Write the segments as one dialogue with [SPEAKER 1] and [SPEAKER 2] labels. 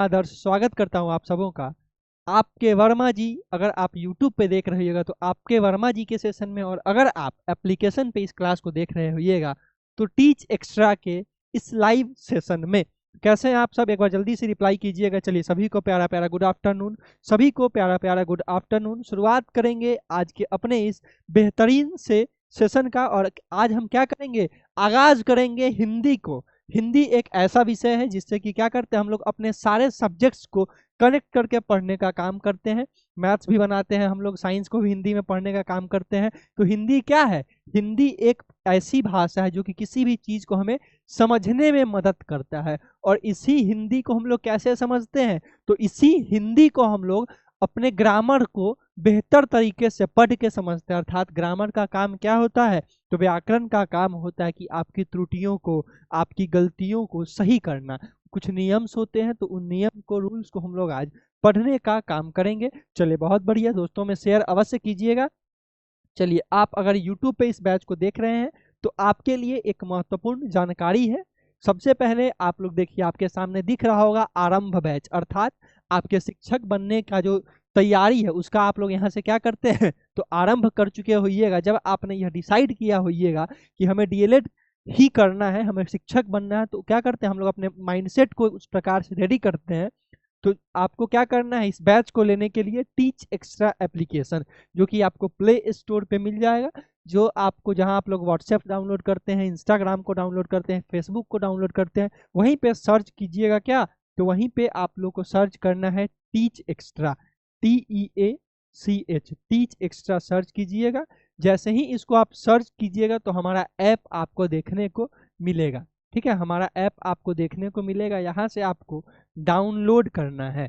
[SPEAKER 1] आदर्श स्वागत करता हूं आप सबों का। आपके वर्मा जी अगर आप YouTube पे देख रहे होइएगा तो आपके वर्मा जी के सेशन में, और अगर आप एप्लीकेशन पे इस क्लास को देख रहे होइएगा तो टीच एक्स्ट्रा के इस लाइव सेशन में कैसे हैं आप सब, एक बार जल्दी से रिप्लाई कीजिएगा। चलिए सभी को प्यारा प्यारा गुड आफ्टरनून, सभी को प्यारा प्यारा गुड आफ्टरनून। शुरुआत करेंगे आज के अपने इस बेहतरीन से सेशन का, और आज हम क्या करेंगे, आगाज करेंगे हिंदी को। हिंदी एक ऐसा विषय है जिससे कि क्या करते हैं हम लोग अपने सारे सब्जेक्ट्स को कनेक्ट करके पढ़ने का काम करते हैं। मैथ्स भी बनाते हैं हम लोग, साइंस को भी हिंदी में पढ़ने का काम करते हैं। तो हिंदी क्या है, हिंदी एक ऐसी भाषा है जो कि किसी भी चीज को हमें समझने में मदद करता है। और इसी हिंदी को हम लोग कैसे समझते हैं, तो इसी हिंदी को हम लोग अपने ग्रामर को बेहतर तरीके से पढ़ के समझते हैं। अर्थात ग्रामर का काम क्या होता है, तो व्याकरण का काम होता है कि आपकी त्रुटियों को, आपकी गलतियों को सही करना। कुछ नियम्स होते हैं तो उन नियम को, रूल्स को हम लोग आज पढ़ने का काम करेंगे। चलिए बहुत बढ़िया, दोस्तों में शेयर अवश्य कीजिएगा। चलिए, आप अगर YouTube पे इस बैच को देख रहे हैं तो आपके लिए एक महत्वपूर्ण जानकारी है। सबसे पहले आप लोग देखिए, आपके सामने दिख रहा होगा आरंभ बैच, अर्थात आपके शिक्षक बनने का जो तैयारी है उसका आप लोग यहाँ से क्या करते हैं तो आरंभ कर चुके होइएगा। जब आपने यह डिसाइड किया होइएगा कि हमें डीएलएड ही करना है, हमें शिक्षक बनना है, तो क्या करते हैं हम लोग अपने माइंडसेट को उस प्रकार से रेडी करते हैं। तो आपको क्या करना है, इस बैच को लेने के लिए टीच एक्स्ट्रा एप्लीकेशन, जो कि आपको प्ले स्टोर पे मिल जाएगा, जो आपको, जहां आप लोग व्हाट्सएप डाउनलोड करते हैं, इंस्टाग्राम को डाउनलोड करते हैं, फेसबुक को डाउनलोड करते हैं, वहीं पे सर्च कीजिएगा क्या, तो वहीं पे आप लोग को सर्च करना है teach extra, TEACH, teach extra search कीजिएगा। जैसे ही इसको आप सर्च कीजिएगा तो हमारा ऐप आपको देखने को मिलेगा। ठीक है, हमारा ऐप आपको देखने को मिलेगा। यहाँ से आपको डाउनलोड करना है।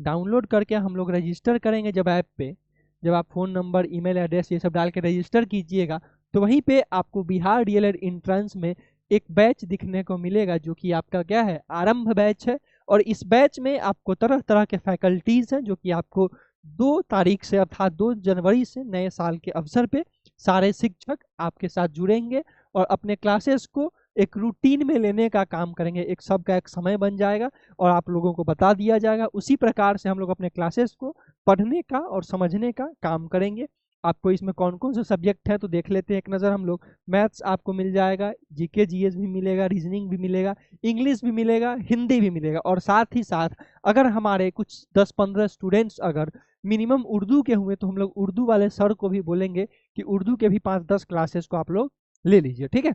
[SPEAKER 1] डाउनलोड करके हम लोग रजिस्टर करेंगे जब ऐप पे, जब आप फ़ोन नंबर, ईमेल एड्रेस ये सब डाल के रजिस्टर कीजिएगा तो वहीं पे आपको बिहार डीएलएड एंट्रेंस में एक बैच दिखने को मिलेगा, जो कि आपका क्या है, आरंभ बैच है। और इस बैच में आपको तरह तरह के फैकल्टीज़ हैं, जो कि आपको 2 तारीख से, अर्थात 2 जनवरी से, नए साल के अवसर पे सारे शिक्षक आपके साथ जुड़ेंगे और अपने क्लासेस को एक रूटीन में लेने का काम करेंगे। एक सबका एक समय बन जाएगा और आप लोगों को बता दिया जाएगा। उसी प्रकार से हम लोग अपने क्लासेस को पढ़ने का और समझने का काम करेंगे। आपको इसमें कौन कौन से सब्जेक्ट है तो देख लेते हैं एक नज़र हम लोग। मैथ्स आपको मिल जाएगा, जीके जीएस भी मिलेगा, रीजनिंग भी मिलेगा, इंग्लिश भी मिलेगा, हिंदी भी मिलेगा। और साथ ही साथ अगर हमारे कुछ 10-15 स्टूडेंट्स अगर मिनिमम उर्दू के हुए तो हम लोग उर्दू वाले सर को भी बोलेंगे कि उर्दू के भी 5-10 क्लासेस को आप लोग ले लीजिए। ठीक है,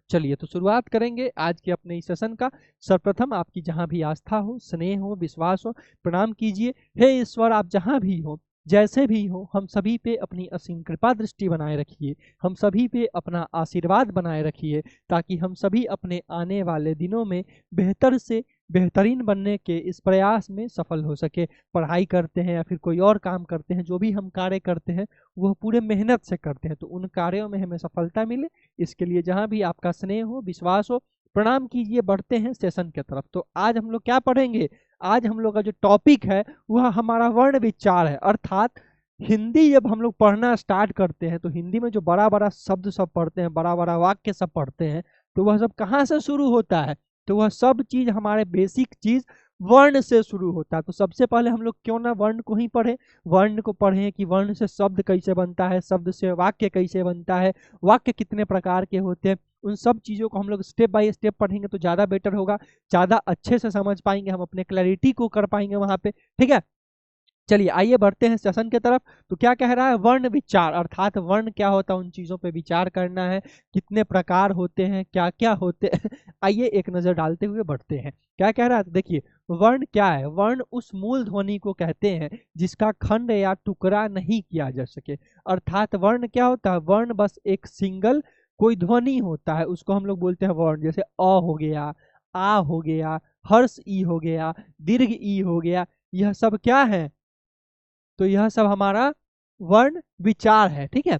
[SPEAKER 1] चलिए तो शुरुआत करेंगे आज के अपने इस सेशन का। सर्वप्रथम आपकी जहां भी आस्था हो, स्नेह हो, विश्वास हो, प्रणाम कीजिए। हे ईश्वर, आप जहां भी हो, जैसे भी हो, हम सभी पे अपनी असीम कृपा दृष्टि बनाए रखिए, हम सभी पे अपना आशीर्वाद बनाए रखिए, ताकि हम सभी अपने आने वाले दिनों में बेहतर से बेहतरीन बनने के इस प्रयास में सफल हो सके। पढ़ाई करते हैं या फिर कोई और काम करते हैं, जो भी हम कार्य करते हैं वह पूरे मेहनत से करते हैं, तो उन कार्यों में हमें सफलता मिले, इसके लिए जहां भी आपका स्नेह हो, विश्वास हो, प्रणाम कीजिए। बढ़ते हैं सेशन की तरफ। तो आज हम लोग क्या पढ़ेंगे, आज हम लोग का जो टॉपिक है वह हमारा वर्ण विचार है। अर्थात हिंदी जब हम लोग पढ़ना स्टार्ट करते हैं तो हिंदी में जो बड़ा बड़ा शब्द सब पढ़ते हैं, बड़ा बड़ा वाक्य सब पढ़ते हैं, तो वह सब कहाँ से शुरू होता है, तो वह सब चीज, हमारे बेसिक चीज वर्ण से शुरू होता है। तो सबसे पहले हम लोग क्यों ना वर्ण को ही पढ़े, वर्ण को पढ़ें कि वर्ण से शब्द कैसे बनता है, शब्द से वाक्य कैसे बनता है, वाक्य कितने प्रकार के होते हैं। उन सब चीज़ों को हम लोग स्टेप बाय स्टेप पढ़ेंगे तो ज़्यादा बेटर होगा, ज़्यादा अच्छे से समझ पाएंगे, हम अपने क्लैरिटी को कर पाएंगे वहाँ पे। ठीक है, चलिए आइए बढ़ते हैं सेशन की तरफ। तो क्या कह रहा है, वर्ण विचार, अर्थात वर्ण क्या होता है, उन चीज़ों पे विचार करना है, कितने प्रकार होते हैं, क्या क्या होते हैं। आइए एक नज़र डालते हुए बढ़ते हैं। क्या कह रहा है, तो देखिए वर्ण क्या है। वर्ण उस मूल ध्वनि को कहते हैं जिसका खंड या टुकड़ा नहीं किया जा सके। अर्थात वर्ण क्या होता है, वर्ण बस एक सिंगल कोई ध्वनि होता है, उसको हम लोग बोलते हैं वर्ण। जैसे अ हो गया, आ हो गया, हर्ष ई हो गया, दीर्घ ई हो गया, यह सब क्या है, तो यह सब हमारा वर्ण विचार है। ठीक है,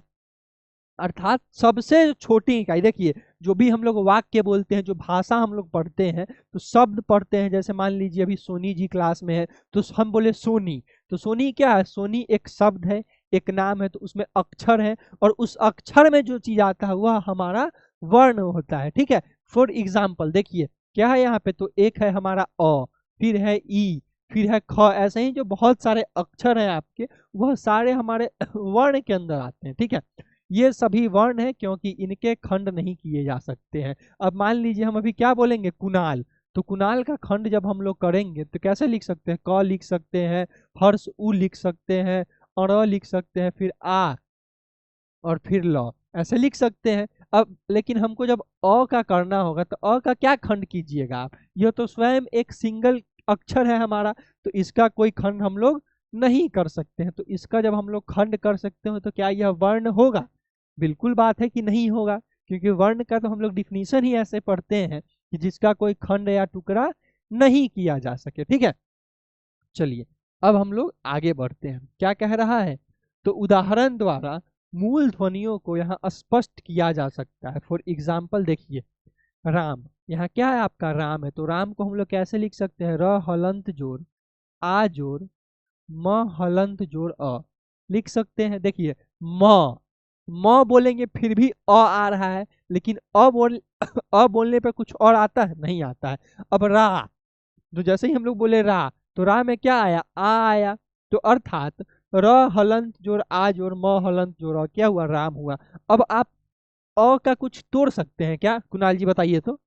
[SPEAKER 1] अर्थात सबसे छोटी इकाई। देखिए जो भी हम लोग वाक्य बोलते हैं, जो भाषा हम लोग पढ़ते हैं, तो शब्द पढ़ते हैं। जैसे मान लीजिए अभी सोनी जी क्लास में है तो हम बोले सोनी, तो सोनी क्या है, सोनी एक शब्द है, एक नाम है, तो उसमें अक्षर है, और उस अक्षर में जो चीज आता है वह हमारा वर्ण होता है। ठीक है, फॉर एग्जाम्पल देखिए क्या है यहाँ पे, तो एक है हमारा अ, फिर है ई, फिर है ख, ऐसे ही जो बहुत सारे अक्षर हैं आपके, वह सारे हमारे वर्ण के अंदर आते हैं। ठीक है, ये सभी वर्ण हैं क्योंकि इनके खंड नहीं किए जा सकते हैं। अब मान लीजिए हम अभी क्या बोलेंगे, कुणाल, तो कुणाल का खंड जब हम लोग करेंगे तो कैसे लिख सकते हैं, क लिख सकते हैं, हर्ष उ लिख सकते हैं, और लिख सकते हैं, फिर आ और फिर ल, ऐसे लिख सकते हैं। अब लेकिन हमको जब अ का करना होगा तो अ का क्या खंड कीजिएगा आप, यह तो स्वयं एक सिंगल अक्षर है हमारा, तो इसका कोई खंड हम लोग नहीं कर सकते हैं। तो इसका जब हम लोग खंड कर सकते हो तो क्या यह वर्ण होगा, बिल्कुल बात है कि नहीं होगा, क्योंकि वर्ण का तो हम लोग डिफिनीशन ही ऐसे पढ़ते हैं कि जिसका कोई खंड या टुकड़ा नहीं किया जा सके। ठीक है, चलिए अब हम लोग आगे बढ़ते हैं, क्या कह रहा है, तो उदाहरण द्वारा मूल ध्वनियों को यहाँ स्पष्ट किया जा सकता है। फॉर एग्जाम्पल देखिए, राम, यहाँ क्या है आपका राम है, तो राम को हम लोग कैसे लिख सकते हैं, र हलंत जोड़ आ जोड़ म हलंत जोड़ अ, लिख सकते हैं। देखिए म बोलेंगे फिर भी अ आ रहा है, लेकिन अ बोलने पे कुछ और आता है, नहीं आता है। अब रा, तो जैसे ही हम लोग बोले रा, तो रा में क्या आया, आ आया, तो अर्थात र हलंत जोड़ आ जोड़ म हलंत जोड़ अ, क्या हुआ, राम हुआ। अब आप अ का कुछ तोड़ सकते हैं क्या, कुणाल जी बताइए तो,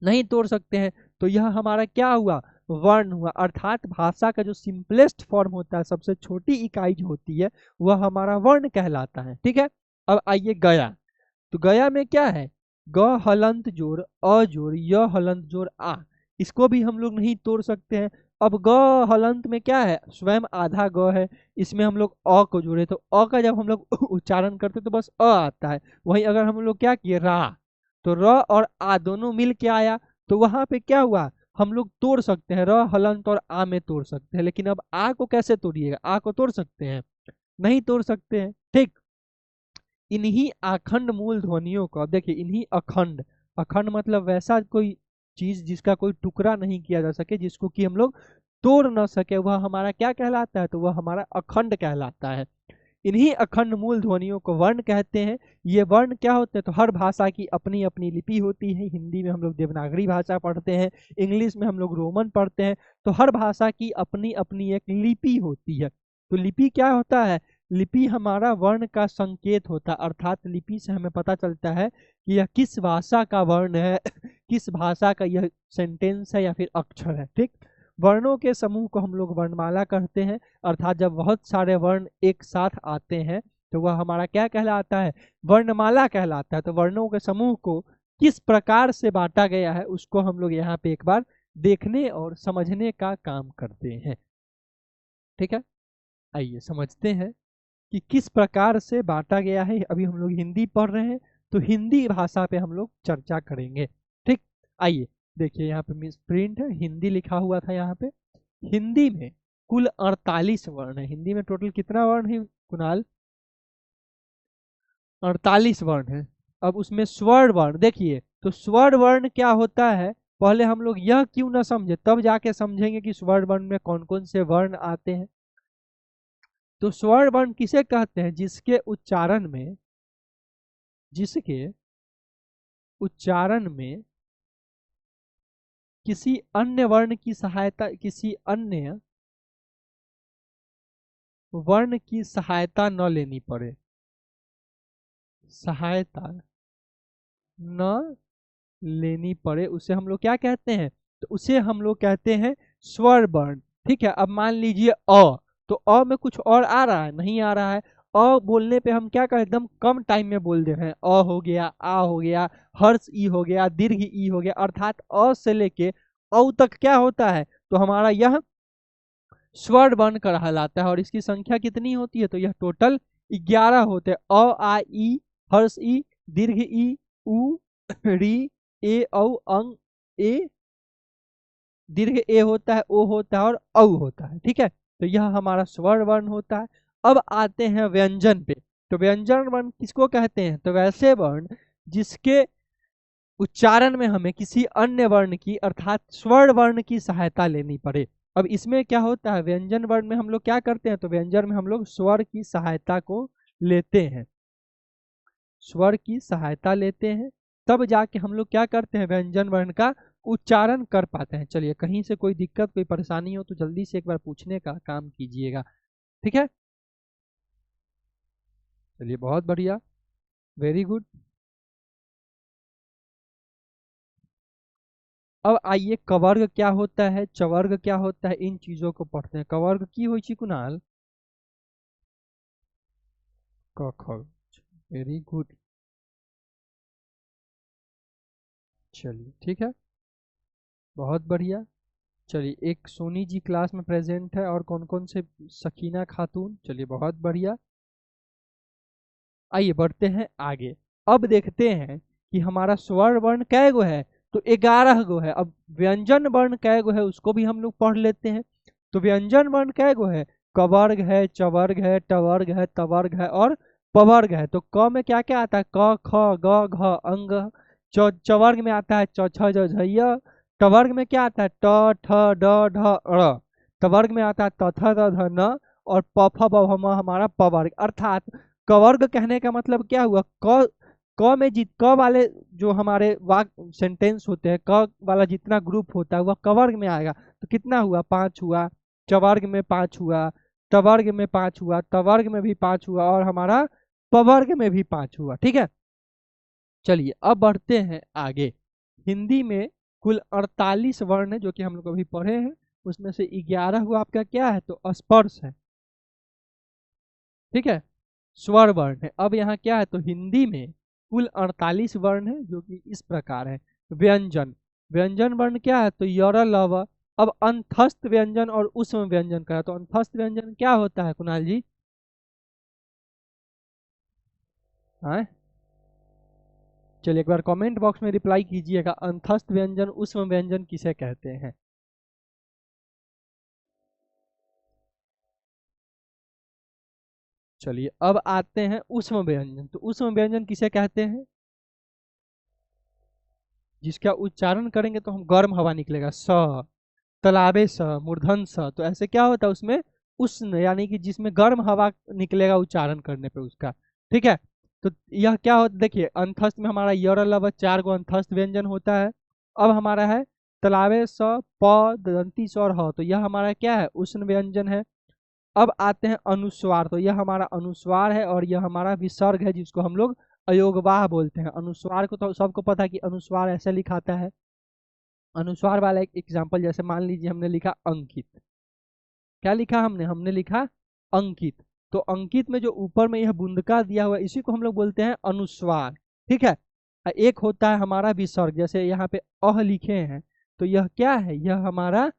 [SPEAKER 1] नहीं तोड़ सकते हैं, तो यह हमारा क्या हुआ, वर्ण हुआ। अर्थात भाषा का जो सिंपलेस्ट फॉर्म होता है, सबसे छोटी इकाई जो होती है, वह हमारा वर्ण कहलाता है। ठीक है, अब आइए गया, तो गया में क्या है, ग हलंत जोड़ अ जोड़ य हलंत जोड़ आ, इसको भी हम लोग नहीं तोड़ सकते हैं। अब ग हलंत में क्या है, स्वयं आधा ग है, इसमें हम लोग अ को जोड़े, तो अ का जब हम लोग उच्चारण करते तो बस अ आता है। वहीं अगर हम लोग क्या किए, रा, तो र और आ दोनों मिल के आया, तो वहां पे क्या हुआ, हम लोग तोड़ सकते हैं, र हलंत और आ में तोड़ सकते हैं। लेकिन अब आ को कैसे तोड़िएगा, आ को तोड़ सकते हैं, नहीं तोड़ सकते हैं। ठीक, इन्हीं अखंड मूल ध्वनियों को, अब देखिए इन्हीं अखंड, अखंड मतलब वैसा कोई चीज जिसका कोई टुकड़ा नहीं किया जा सके, जिसको कि हम लोग तोड़ ना सके, वह हमारा क्या कहलाता है, तो वह हमारा अखंड कहलाता है। इन्हीं अखंड मूल ध्वनियों को वर्ण कहते हैं। ये वर्ण क्या होते हैं, तो हर भाषा की अपनी अपनी लिपि होती है। हिंदी में हम लोग देवनागरी भाषा पढ़ते हैं, इंग्लिश में हम लोग रोमन पढ़ते हैं, तो हर भाषा की अपनी अपनी एक लिपि होती है। तो लिपि क्या होता है, लिपि हमारा वर्ण का संकेत होता है, अर्थात लिपि से हमें पता चलता है कि यह किस भाषा का वर्ण है, किस भाषा का यह सेंटेंस है या फिर अक्षर है। ठीक, वर्णों के समूह को हम लोग वर्णमाला कहते हैं, अर्थात जब बहुत सारे वर्ण एक साथ आते हैं तो वह हमारा क्या कहलाता है, वर्णमाला कहलाता है। तो वर्णों के समूह को किस प्रकार से बांटा गया है उसको हम लोग यहाँ पे एक बार देखने और समझने का काम करते हैं। ठीक है, आइए समझते हैं कि किस प्रकार से बांटा गया है। अभी हम लोग हिंदी पढ़ रहे हैं, तो हिंदी भाषा पे हम लोग चर्चा करेंगे। ठीक, आइए देखिए यहाँ पे मिस प्रिंट है, हिंदी लिखा हुआ था यहाँ पे। हिंदी में कुल 48 वर्ण है। हिंदी में टोटल कितना वर्ण है कुणाल, 48 वर्ण है। अब उसमें स्वर वर्ण देखिए, तो स्वर वर्ण क्या होता है, पहले हम लोग यह क्यों ना समझे, तब जाके समझेंगे कि स्वर वर्ण में कौन कौन से वर्ण आते हैं। तो स्वर वर्ण किसे कहते हैं, जिसके उच्चारण में किसी अन्य वर्ण की सहायता, किसी अन्य वर्ण की सहायता न लेनी पड़े, सहायता न लेनी पड़े, उसे हम लोग क्या कहते हैं, तो उसे हम लोग कहते हैं स्वर वर्ण। ठीक है, अब मान लीजिए तो अ में कुछ और आ रहा है, नहीं आ रहा है। अ बोलने पे हम क्या करें, एकदम कम टाइम में बोल दे रहे हैं, अ हो गया, आ हो गया, हर्ष ई हो गया, दीर्घ ई हो गया, अर्थात अ से लेके औ तक क्या होता है, तो हमारा यह स्वर वर्ण कहलाता है। और इसकी संख्या कितनी होती है, तो यह टोटल 11 होते हैं। अ आ ई, हर्ष ई, दीर्घ ई, उ, री, ए औ, अंग ए, दीर्घ ए होता है, ओ होता है और औ होता है। ठीक है, तो यह हमारा स्वर वर्ण होता है। अब आते हैं व्यंजन पे, तो व्यंजन वर्ण किसको कहते हैं, तो वैसे वर्ण जिसके उच्चारण में हमें किसी अन्य वर्ण की अर्थात स्वर वर्ण की सहायता लेनी पड़े। अब इसमें क्या होता है, व्यंजन वर्ण में हम लोग क्या करते हैं, तो व्यंजन में हम लोग स्वर की सहायता को लेते हैं, स्वर की सहायता लेते हैं, तब जाके हम लोग क्या करते हैं, व्यंजन वर्ण का उच्चारण कर पाते हैं। चलिए, कहीं से कोई दिक्कत कोई परेशानी हो तो जल्दी से एक बार पूछने का काम कीजिएगा, ठीक है। चलिए, बहुत बढ़िया, वेरी गुड। अब आइए, कवर्ग क्या होता है, चवर्ग क्या होता है, इन चीजों को पढ़ते हैं। कवर्ग की होई छी कुणाल? क ख, वेरी गुड। चलिए, ठीक है, बहुत बढ़िया। चलिए, एक सोनी जी क्लास में प्रेजेंट है, और कौन कौन से? सकीना खातून, चलिए बहुत बढ़िया। आइए बढ़ते हैं आगे। अब देखते हैं कि हमारा स्वर वर्ण कै गो है, तो 11 गो है। अब व्यंजन वर्ण कै गो है उसको भी हम लोग पढ़ लेते हैं। तो व्यंजन वर्ण कै गो है? कवर्ग है, चवर्ग है, टवर्ग है, तवर्ग है और पवर्ग है। तो क में क्या क्या आता है? क ख ग घ अंग। चवर्ग में आता है च छ ज झ। टवर्ग में क्या आता है? ट ठ ड ढ ड़। तवर्ग में आता है त थ द ध न। और प फ ब भ म हमारा पवर्ग। अर्थात कवर्ग कहने का मतलब क्या हुआ? क में क वाले जो हमारे वाक्य सेंटेंस होते हैं, क वाला जितना ग्रुप होता है वह कवर्ग में आएगा। तो कितना हुआ? 5 हुआ। चवर्ग में 5 हुआ, टवर्ग में 5 हुआ, तवर्ग में भी 5 हुआ, और हमारा पवर्ग में भी 5 हुआ, ठीक है। चलिए, अब बढ़ते हैं आगे। हिंदी में कुल 48 वर्ण है, जो कि हम लोग अभी पढ़े हैं। उसमें से 11 हुआ आपका क्या है? तो स्पर्श है, ठीक है, स्वर वर्ण है। अब यहाँ क्या है? तो हिंदी में कुल 48 वर्ण है, जो कि इस प्रकार है। व्यंजन, व्यंजन वर्ण क्या है? तो यर लव। अब अंतस्थ व्यंजन और उष्म व्यंजन का है। तो अंतस्थ व्यंजन क्या होता है कुणाल जी? हाँ, चलिए एक बार कमेंट बॉक्स में रिप्लाई कीजिएगा, अंतस्थ व्यंजन उष्म व्यंजन किसे कहते हैं। चलिए, अब आते हैं उष्म व्यंजन। तो उष्म व्यंजन किसे कहते हैं? जिसका उच्चारण करेंगे तो हम गर्म हवा निकलेगा, स। तालाबे स, मूर्धन स। तो ऐसे क्या होता है उसमें? उष्ण, यानी कि जिसमें गर्म हवा निकलेगा उच्चारण करने पे उसका, ठीक है। तो यह क्या होता, देखिए, अंतस्थ में हमारा यर लव 4 गो अंतस्थ व्यंजन होता है। अब हमारा है तालाबे स, प, दंती स और ह। तो यह हमारा क्या है? उष्ण व्यंजन है। अब आते हैं अनुस्वार। तो यह हमारा अनुस्वार है, और यह हमारा विसर्ग है, जिसको हम लोग अयोगवाह बोलते हैं। अनुस्वार को तो सबको पता है कि अनुस्वार ऐसे लिखाता है। अनुस्वार वाला एक एग्जाम्पल, जैसे मान लीजिए हमने लिखा अंकित। क्या लिखा हमने? हमने लिखा अंकित। तो अंकित में जो ऊपर में यह बूंदका दिया हुआ है, इसी को हम लोग बोलते हैं अनुस्वार, ठीक है। एक होता है हमारा विसर्ग, जैसे यहाँ पे अह लिखे हैं, तो यह क्या है? यह हमारा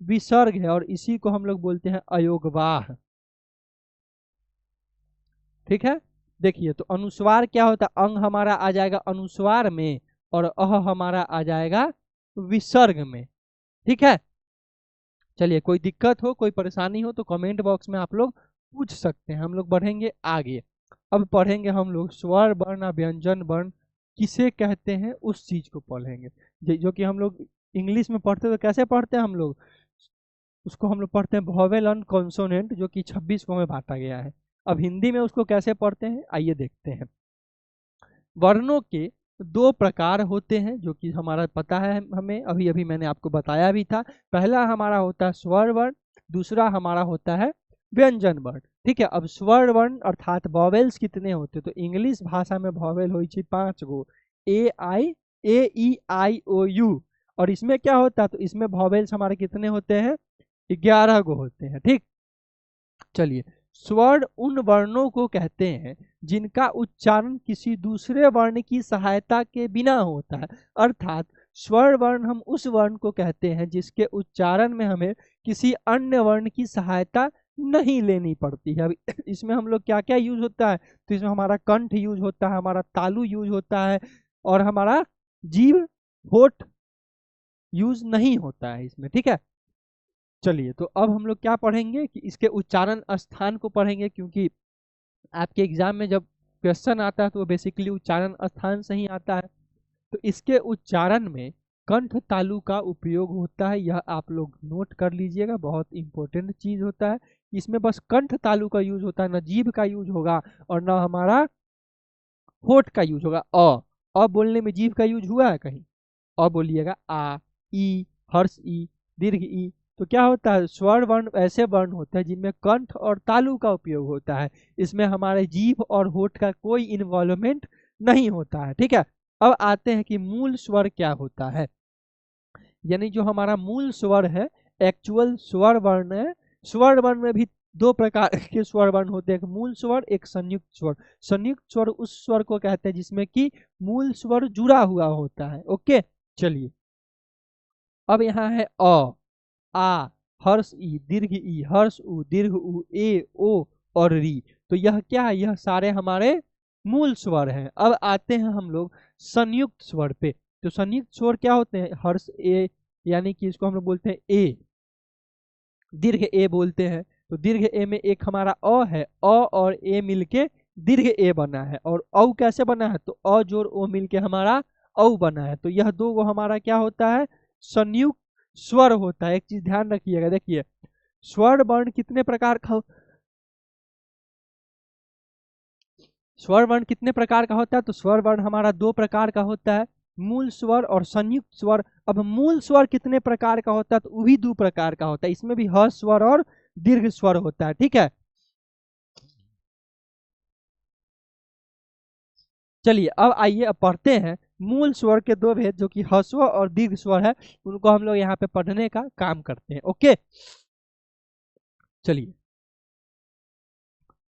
[SPEAKER 1] विसर्ग है, और इसी को हम लोग बोलते हैं अयोगवाह, ठीक है। देखिए, तो अनुस्वार क्या होता है? अंग हमारा आ जाएगा अनुस्वार में, और अह हमारा आ जाएगा विसर्ग में, ठीक है। चलिए, कोई दिक्कत हो कोई परेशानी हो तो कमेंट बॉक्स में आप लोग पूछ सकते हैं। हम लोग बढ़ेंगे आगे। अब पढ़ेंगे हम लोग स्वर वर्ण व्यंजन वर्ण किसे कहते हैं, उस चीज को पढ़ेंगे। जो कि हम लोग इंग्लिश में पढ़ते तो कैसे पढ़ते हैं हम लोग? उसको हम लोग पढ़ते हैं वोवेल एंड कॉन्सोनेंट, जो कि 26 को में बांटा गया है। अब हिंदी में उसको कैसे पढ़ते हैं, आइए देखते हैं। वर्णों के 2 प्रकार होते हैं, जो कि हमारा पता है हमें, अभी अभी मैंने आपको बताया भी था। पहला हमारा होता है स्वर वर्ण, दूसरा हमारा होता है व्यंजन वर्ण, ठीक है। अब स्वर वर्ण अर्थात वॉवेल्स कितने होते हैं? तो इंग्लिश भाषा में वॉवेल हो 5 गो, A, I, A, E, I, O, U। और इसमें क्या होता है? तो इसमें वॉवेल्स हमारे कितने होते हैं? 11 गो होते हैं, ठीक। चलिए, स्वर्ण उन वर्णों को कहते हैं जिनका उच्चारण किसी दूसरे वर्ण की सहायता के बिना होता है। अर्थात स्वर वर्ण हम उस वर्ण को कहते हैं जिसके उच्चारण में हमें किसी अन्य वर्ण की सहायता नहीं लेनी पड़ती है। अभी इसमें हम लोग क्या क्या यूज होता है? तो इसमें हमारा कंठ यूज होता है, हमारा तालु यूज होता है, और हमारा जीभ, होठ यूज नहीं होता है इसमें, ठीक है। चलिए, तो अब हम लोग क्या पढ़ेंगे कि इसके उच्चारण स्थान को पढ़ेंगे, क्योंकि आपके एग्जाम में जब क्वेश्चन आता है तो वो बेसिकली उच्चारण स्थान से ही आता है। तो इसके उच्चारण में कंठ तालु का उपयोग होता है, यह आप लोग नोट कर लीजिएगा, बहुत इंपॉर्टेंट चीज होता है। इसमें बस कंठ तालु का यूज होता है, ना जीभ का यूज होगा और ना हमारा होठ का यूज होगा। अ बोलने में जीभ का यूज हुआ है कहीं? अ बोलिएगा आ, ई, हर्ष ई, दीर्घ ई। तो क्या होता है, स्वर वर्ण ऐसे वर्ण होते हैं जिनमें कंठ और तालु का उपयोग होता है, इसमें हमारे जीभ और होठ का कोई इन्वॉल्वमेंट नहीं होता है। ठीक है, अब आते हैं कि मूल स्वर क्या होता है। यानी जो हमारा मूल स्वर है, एक्चुअल स्वर वर्ण है। स्वर वर्ण में भी दो प्रकार के स्वर वर्ण होते हैं, एक मूल स्वर, एक संयुक्त स्वर। संयुक्त स्वर उस स्वर को कहते हैं जिसमें कि मूल स्वर जुड़ा हुआ होता है। ओके, चलिए अब यहाँ है अ, आ, हर्ष ई, दीर्घ ई, हर्ष उ, दीर्घ उ, ए, ओ और री। तो यह क्या है, यह सारे हमारे मूल स्वर हैं। अब आते हैं हम लोग संयुक्त स्वर पे। तो संयुक्त स्वर क्या होते हैं, हर्ष ए, यानी कि इसको हम लोग बोलते हैं ए, दीर्घ ए बोलते हैं। तो दीर्घ ए में एक हमारा अ है, अ और ए मिलके दीर्घ ए बना है। और औ कैसे बना है, तो अ जोड़ ओ मिलके हमारा औ बना है। तो यह दो वो हमारा क्या होता है, संयुक्त स्वर होता है। एक चीज ध्यान रखिएगा, देखिए स्वर वर्ण कितने प्रकार का, स्वर वर्ण कितने प्रकार का होता है, तो स्वर वर्ण हमारा दो प्रकार का होता है, मूल स्वर और संयुक्त स्वर। अब मूल स्वर कितने प्रकार का होता है, तो वो भी दो प्रकार का होता है, इसमें भी ह स्वर और दीर्घ स्वर होता है। ठीक है, चलिए अब आइए अब पढ़ते हैं मूल स्वर के दो भेद, जो कि ह्रस्व और दीर्घ स्वर है, उनको हम लोग यहाँ पे पढ़ने का काम करते हैं। ओके, चलिए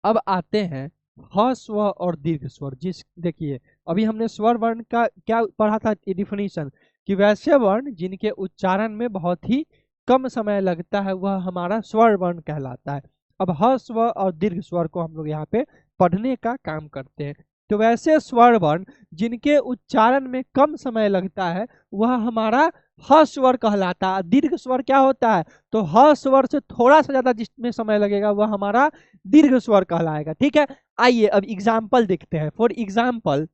[SPEAKER 1] अब आते हैं ह्रस्व और दीर्घ स्वर। जिस देखिए अभी हमने स्वर वर्ण का क्या पढ़ा था, डिफिनीशन, कि वैसे वर्ण जिनके उच्चारण में बहुत ही कम समय लगता है वह हमारा स्वर वर्ण कहलाता है। अब ह्रस्व और दीर्घ स्वर को हम लोग यहाँ पे पढ़ने का काम करते हैं। तो वैसे स्वर वर्ण जिनके उच्चारण में कम समय लगता है वह हमारा ह स्वर कहलाता है। दीर्घ स्वर क्या होता है, तो ह स्वर से थोड़ा सा ज्यादा जिसमें समय लगेगा वह हमारा दीर्घ स्वर कहलाएगा। ठीक है, आइए अब एग्जाम्पल देखते हैं। फॉर एग्जाम्पल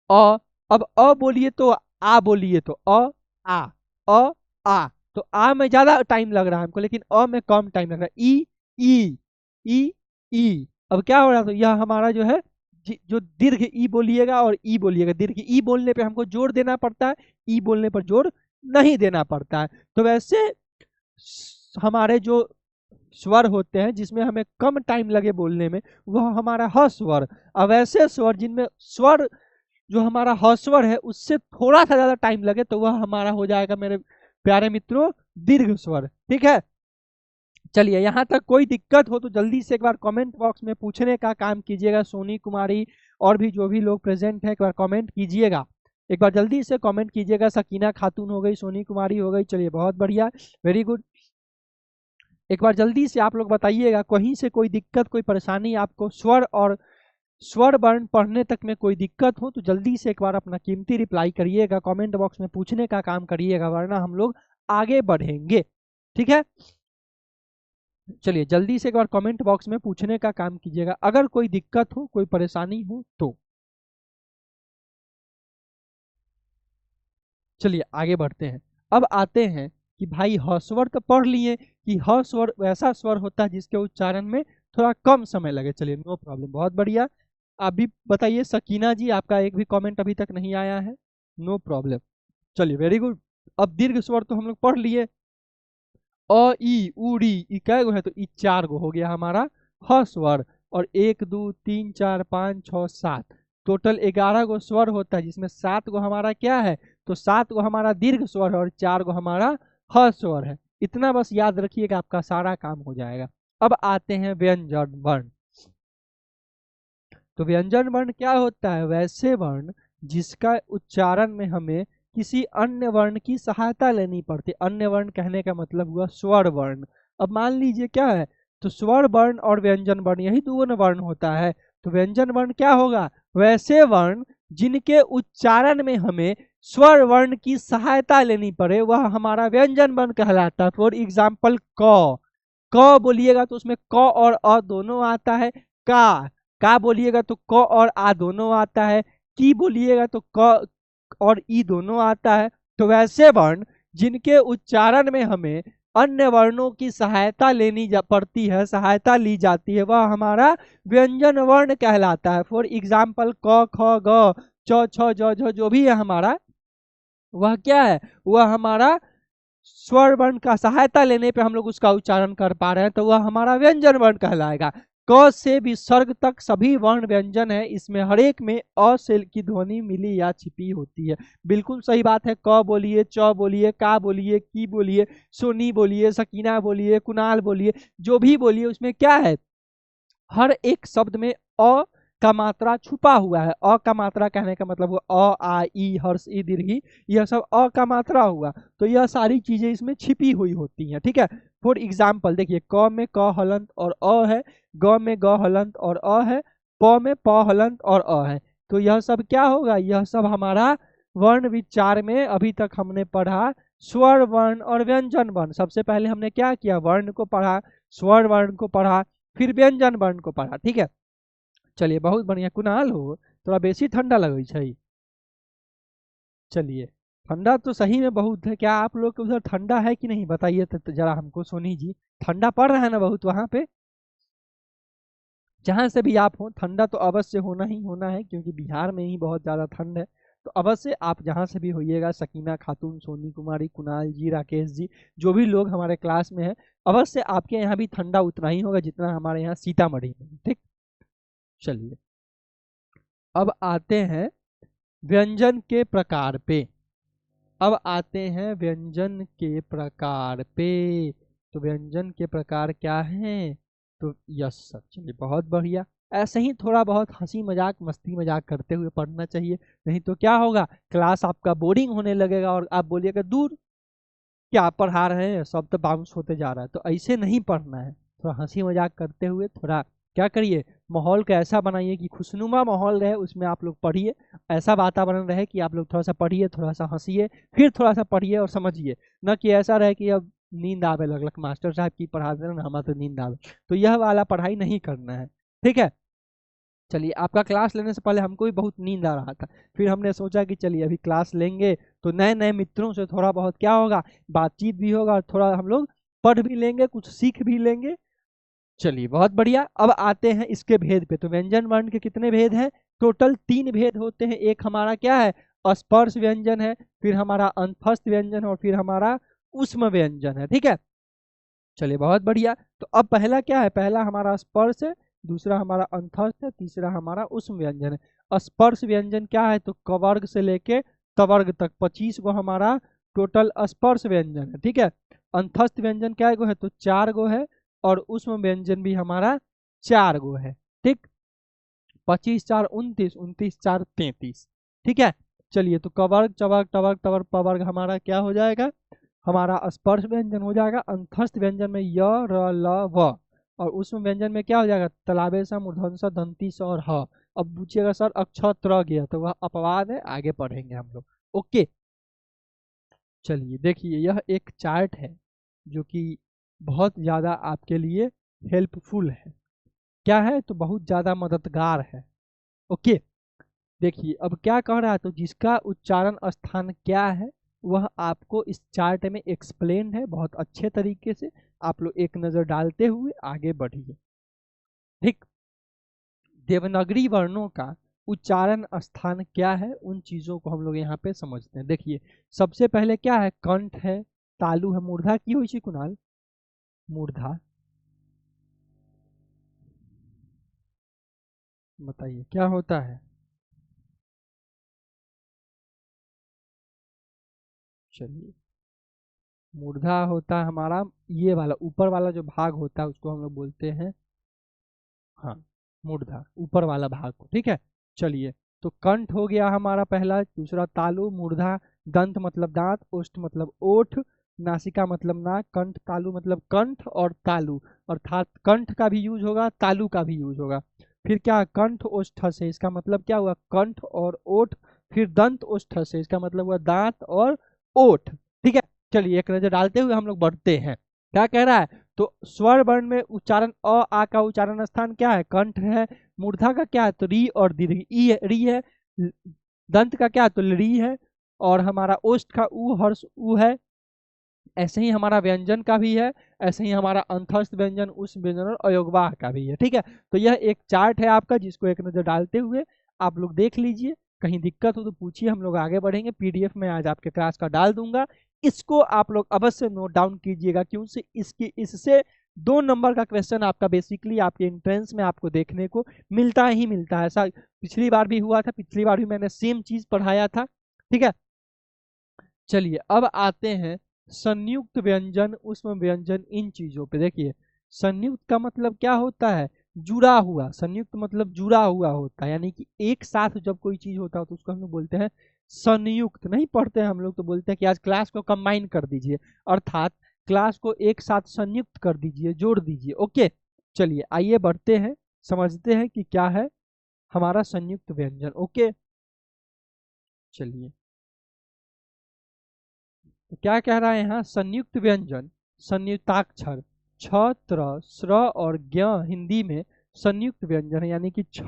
[SPEAKER 1] अ, अब अ बोलिए तो आ बोलिए तो आ, अ आ। तो आ में ज्यादा टाइम लग रहा है हमको, लेकिन अ में कम टाइम लग रहा है। ई ई ई। अब क्या हो रहा है, तो यह हमारा जो है जो दीर्घ ई बोलिएगा और ई बोलिएगा, दीर्घ ई बोलने पे हमको जोर देना पड़ता है, ई बोलने पर जोर नहीं देना पड़ता है। तो वैसे हमारे जो स्वर होते हैं जिसमें हमें कम टाइम लगे बोलने में वह हमारा ह स्वर। अब ऐसे स्वर जिनमें स्वर जो हमारा ह स्वर है उससे थोड़ा सा ज्यादा टाइम लगे तो वह हमारा हो जाएगा मेरे प्यारे मित्रों दीर्घ स्वर। ठीक है, चलिए यहाँ तक कोई दिक्कत हो तो जल्दी से एक बार कमेंट बॉक्स में पूछने का काम कीजिएगा। सोनी कुमारी और भी जो भी लोग प्रेजेंट हैं एक बार कमेंट कीजिएगा, एक बार जल्दी से कमेंट कीजिएगा। सकीना खातून हो गई, सोनी कुमारी हो गई, चलिए बहुत बढ़िया, वेरी गुड। एक बार जल्दी से आप लोग बताइएगा, कहीं से कोई दिक्कत कोई परेशानी आपको स्वर और स्वर वर्ण पढ़ने तक में कोई दिक्कत हो तो जल्दी से एक बार अपना कीमती रिप्लाई करिएगा, कमेंट बॉक्स में पूछने का काम करिएगा, वरना हम लोग आगे बढ़ेंगे। ठीक है, चलिए जल्दी से एक बार कमेंट बॉक्स में पूछने का काम कीजिएगा अगर कोई दिक्कत हो कोई परेशानी हो तो। चलिए आगे बढ़ते हैं। अब आते हैं कि भाई ह स्वर तो पढ़ लिए कि ह स्वर वैसा स्वर होता है जिसके उच्चारण में थोड़ा कम समय लगे। चलिए नो प्रॉब्लम, बहुत बढ़िया। अभी बताइए सकीना जी, आपका एक भी कमेंट अभी तक नहीं आया है, नो प्रॉब्लम, चलिए वेरी गुड। अब दीर्घ स्वर तो हम लोग पढ़ लिए, अ ई उ री, ई कै गो है, तो ई 4 गो हो गया हमारा ह स्वर। और 1 2 3 4 5 6 7 टोटल 11 गो स्वर होता है, जिसमें 7 गो हमारा क्या है, तो 7 गो हमारा दीर्घ स्वर है और 4 गो हमारा ह स्वर है। इतना बस याद रखिएगा, आपका सारा काम हो जाएगा। अब आते हैं व्यंजन वर्ण। तो व्यंजन वर्ण क्या होता है, वैसे वर्ण जिसका उच्चारण में हमें किसी अन्य वर्ण की सहायता लेनी पड़ती। अन्य वर्ण कहने का मतलब हुआ स्वर वर्ण। अब मान लीजिए क्या है, तो स्वर वर्ण और व्यंजन वर्ण यही दोनों वर्ण होता है। तो व्यंजन वर्ण क्या होगा, वैसे वर्ण जिनके उच्चारण में हमें स्वर वर्ण की सहायता लेनी पड़े वह हमारा व्यंजन वर्ण कहलाता है। फॉर एग्जाम्पल क बोलिएगा तो उसमें क और अ दोनों आता है, का बोलिएगा तो क और आ दोनों आता है, की बोलिएगा तो क और ई दोनों आता है। तो वैसे वर्ण जिनके उच्चारण में हमें अन्य वर्णों की सहायता लेनी पड़ती है, सहायता ली जाती है, वह हमारा व्यंजन वर्ण कहलाता है। फॉर एग्जाम्पल क ख ग च छ ज झ जो भी है हमारा वह क्या है, वह हमारा स्वर वर्ण का सहायता लेने पे हम लोग उसका उच्चारण कर पा रहे हैं, तो वह हमारा व्यंजन वर्ण कहलाएगा। क से विसर्ग तक सभी वर्ण व्यंजन है, इसमें हर एक में अ से की ध्वनि मिली या छिपी होती है। बिल्कुल सही बात है। क बोलिए, च बोलिए, का बोलिए, की बोलिए, सोनी बोलिए, सकीना बोलिए, कुणाल बोलिए, जो भी बोलिए, उसमें क्या है, हर एक शब्द में अ का मात्रा छुपा हुआ है। अ का मात्रा कहने का मतलब वो अ, आ, ई, हर्ष, ई, दीर्घी, यह सब अ का मात्रा हुआ। तो यह सारी चीजें इसमें छिपी हुई होती हैं, ठीक है। फॉर एग्जाम्पल देखिए, क में क हलंत और अ है, ग में ग हलंत और अ है, प में प हलंत और अ है। तो यह सब क्या होगा, यह सब हमारा वर्ण विचार में अभी तक हमने पढ़ा स्वर वर्ण और व्यंजन वर्ण। सबसे पहले हमने क्या किया, वर्ण को पढ़ा, स्वर वर्ण को पढ़ा, फिर व्यंजन वर्ण को पढ़ा, ठीक है। चलिए बहुत बढ़िया। कुणाल हो, थोड़ा बेसी ठंडा लगे छै। चलिए, ठंडा तो सही में बहुत है। क्या आप लोग के उधर ठंडा है कि नहीं, बताइए तो जरा हमको सोनी जी। ठंडा पड़ रहा है ना बहुत वहां पे? जहां से भी आप हो, ठंडा तो अवश्य होना ही होना है, क्योंकि बिहार में ही बहुत ज्यादा ठंड है। तो अवश्य आप जहां से भी होइएगा, सकीना खातून, सोनी कुमारी, कुणाल जी, राकेश जी, जो भी लोग हमारे क्लास में है, अवश्य आपके यहाँ भी ठंडा उतना ही होगा जितना हमारे यहाँ सीतामढ़ी में, ठीक। चलिए, अब आते हैं व्यंजन के प्रकार पे। अब आते हैं व्यंजन के प्रकार पे। तो व्यंजन के प्रकार क्या हैं, तो यस सर, चलिए बहुत बढ़िया। ऐसे ही थोड़ा बहुत हंसी मजाक, मस्ती मजाक करते हुए पढ़ना चाहिए, नहीं तो क्या होगा, क्लास आपका बोरिंग होने लगेगा और आप बोलिएगा दूर क्या पढ़ा रहे हैं, सब तो बाउंस होते जा रहा है। तो ऐसे नहीं पढ़ना है, थोड़ा हंसी मजाक करते हुए थोड़ा क्या करिए, माहौल का ऐसा बनाइए कि खुशनुमा माहौल रहे, उसमें आप लोग पढ़िए। ऐसा वातावरण रहे कि आप लोग थोड़ा सा पढ़िए, थोड़ा सा हंसिए, फिर थोड़ा सा पढ़िए और समझिए। न कि ऐसा रहे कि अब नींद आवे लगलक, मास्टर साहब की पढ़ा दे ना, हमारा तो नींद आवे। तो यह वाला पढ़ाई नहीं करना है, ठीक है। चलिए, आपका क्लास लेने से पहले हमको भी बहुत नींद आ रहा था, फिर हमने सोचा कि चलिए अभी क्लास लेंगे तो नए नए मित्रों से थोड़ा बहुत क्या होगा, बातचीत भी होगा और थोड़ा हम लोग पढ़ भी लेंगे, कुछ सीख भी लेंगे। चलिए बहुत बढ़िया। अब आते हैं इसके भेद पे। तो व्यंजन वर्ण के कितने भेद हैं, टोटल 3 भेद होते हैं। एक हमारा क्या है, स्पर्श व्यंजन है, फिर हमारा अंतस्थ व्यंजन और फिर हमारा उष्म व्यंजन है, ठीक है। चलिए बहुत बढ़िया। तो अब पहला क्या है, पहला हमारा स्पर्श है, दूसरा हमारा अंतस्थ है, तीसरा हमारा उष्म व्यंजन है। स्पर्श व्यंजन क्या है, तो कवर्ग से लेके तवर्ग तक 25 गो हमारा टोटल स्पर्श व्यंजन है, ठीक है। अंतस्थ व्यंजन क्या गो है, तो 4 गो है, और उष्म व्यंजन भी हमारा 4 गो है, ठीक। 25 4 29, 29 4 33, ठीक है। चलिए, तो कवर्ग चवर्ग टवर्ग तवर्ग पवर्ग हमारा क्या हो जाएगा, हमारा स्पर्श व्यंजन हो जाएगा। अंतस्थ व्यंजन में य र ल व, और उष्म व्यंजन में क्या हो जाएगा, तलाबेसा मूर्धन्य दंतीस और ह। अब पूछिएगा सर अक्षर त्र गया, तो वह अपवाद है, आगे पढ़ेंगे हम लोग, ओके। चलिए देखिए, यह एक चार्ट है जो कि बहुत ज़्यादा आपके लिए हेल्पफुल है। क्या है, तो बहुत ज़्यादा मददगार है, ओके। देखिए अब क्या कह रहा है, तो जिसका उच्चारण स्थान क्या है वह आपको इस चार्ट में एक्सप्लेन है बहुत अच्छे तरीके से। आप लोग एक नज़र डालते हुए आगे बढ़िए, ठीक। देवनागरी वर्णों का उच्चारण स्थान क्या है, उन चीज़ों को हम लोग यहाँ पे समझते हैं। देखिए, सबसे पहले क्या है, कंठ है, तालु है, मूर्धा की हुई कुणाल, मूर्धा बताइए क्या होता है। चलिए, मूर्धा होता है हमारा ये वाला ऊपर वाला जो भाग होता है उसको हम लोग बोलते हैं, हाँ, मूर्धा, ऊपर वाला भाग को, ठीक है। चलिए, तो कंठ हो गया हमारा पहला, दूसरा तालु, मूर्धा, दंत मतलब दांत, ओष्ठ मतलब ओठ, नासिका मतलब नाक, कंठ तालु मतलब कंठ और तालु, अर्थात कंठ का भी यूज होगा, तालु का भी यूज होगा। फिर क्या, कंठ ओष्ठ से, इसका मतलब क्या हुआ, कंठ और ओठ। फिर दंत ओष्ठ से, इसका मतलब हुआ दांत और ओठ, ठीक है। चलिए, एक नजर डालते हुए हम लोग बढ़ते हैं, क्या कह रहा है, तो स्वर वर्ण में उच्चारण अ आ का उच्चारण स्थान क्या है, कंठ है। मूर्धा का क्या है, तो री और दीर्घ, ई है, री है। दंत का क्या है, तो री है। और हमारा ओष्ठ का ऊ हर्ष ऊ है। ऐसे ही हमारा व्यंजन का भी है, ऐसे ही हमारा अंतस्थ व्यंजन, उस व्यंजन और अयोगवाह का भी है, ठीक है। तो यह एक चार्ट है आपका, जिसको एक नजर डालते हुए आप लोग देख लीजिए। कहीं दिक्कत हो तो पूछिए, हम लोग आगे बढ़ेंगे। पीडीएफ में आज आपके क्लास का डाल दूंगा, इसको आप लोग अवश्य नोट डाउन कीजिएगा, क्योंकि इससे 2 नंबर का क्वेश्चन आपका बेसिकली आपके एंट्रेंस में आपको देखने को मिलता ही मिलता है। ऐसा पिछली बार भी हुआ था, पिछली बार भी मैंने सेम चीज पढ़ाया था, ठीक है। चलिए अब आते हैं संयुक्त व्यंजन, उष्म व्यंजन, इन चीजों पे। देखिए संयुक्त का मतलब क्या होता है, जुड़ा हुआ। संयुक्त मतलब जुड़ा हुआ होता है, यानी कि एक साथ जब कोई चीज होता है तो उसको हम लोग बोलते हैं संयुक्त। नहीं पढ़ते हैं हम लोग तो बोलते हैं कि आज क्लास को कंबाइन कर दीजिए, अर्थात क्लास को एक साथ संयुक्त कर दीजिए, जोड़ दीजिए। ओके, चलिए आइए बढ़ते हैं, समझते हैं कि क्या है हमारा संयुक्त व्यंजन। ओके, चलिए तो क्या कह रहा है यहाँ, संयुक्त व्यंजन संयुक्ताक्षर छ, त्र, स्र और ज्ञ हिंदी में संयुक्त व्यंजन है, यानी कि छ,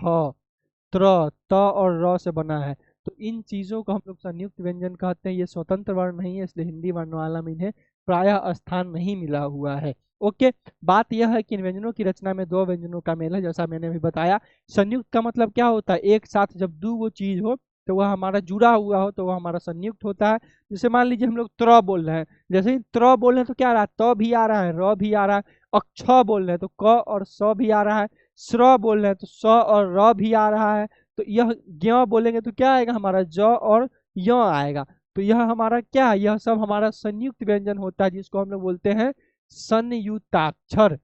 [SPEAKER 1] त्र, त और र से बना है। तो इन चीजों को हम लोग संयुक्त व्यंजन कहते हैं। ये स्वतंत्र वर्ण नहीं है, इसलिए हिंदी वर्णमाला में इन्हें प्रायः स्थान नहीं मिला हुआ है। ओके, बात यह है कि इन व्यंजनों की रचना में दो व्यंजनों का मेल है, जैसा मैंने अभी बताया। संयुक्त का मतलब क्या होता है, एक साथ जब दो वो चीज हो तो वह हमारा जुड़ा हुआ हो तो वह हमारा संयुक्त होता है। जैसे मान लीजिए हम लोग त्र बोल रहे हैं, जैसे ही त्र बोल रहे हैं तो क्या आ रहा है, त भी आ रहा है, र भी आ रहा है। अक्ष बोल रहे हैं तो क और स भी आ रहा है। स्र बोल रहे हैं तो स और र भी आ रहा है। तो यह ज्ञ बोलेंगे तो क्या आएगा हमारा, ज और य आएगा। तो यह हमारा क्या है, यह सब हमारा संयुक्त व्यंजन होता है, जिसको हम लोग बोलते हैं संयुक्ताक्षर।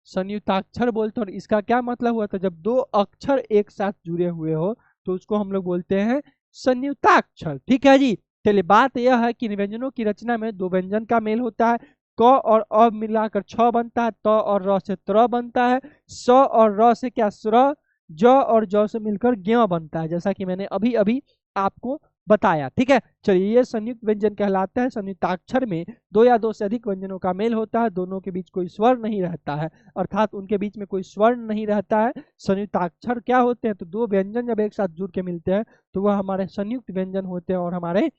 [SPEAKER 1] संयुक्ताक्षर बोलते हैं। और इसका क्या मतलब हुआ था, जब दो अक्षर एक साथ जुड़े हुए हो तो उसको हम लोग बोलते हैं संयुक्ताक्षर। ठीक है जी। चलिए बात यह है कि इन व्यंजनों की रचना में दो व्यंजन का मेल होता है। क और अ मिलाकर छ बनता है, त और र से त्र बनता है, स और र से क्या स्र, ज और ज से मिलकर ज्ञ बनता है, जैसा कि मैंने अभी अभी आपको बताया। ठीक है, चलिए ये संयुक्त व्यंजन कहलाता है। संयुक्ताक्षर में दो या दो से अधिक व्यंजनों का मेल होता है, दोनों के बीच कोई स्वर नहीं रहता है, अर्थात उनके बीच में कोई स्वर्ण नहीं रहता है। संयुक्ताक्षर क्या होते हैं, तो दो व्यंजन जब एक साथ जुड़ के मिलते हैं तो वह हमारे संयुक्त व्यंजन होते हैं और हमारे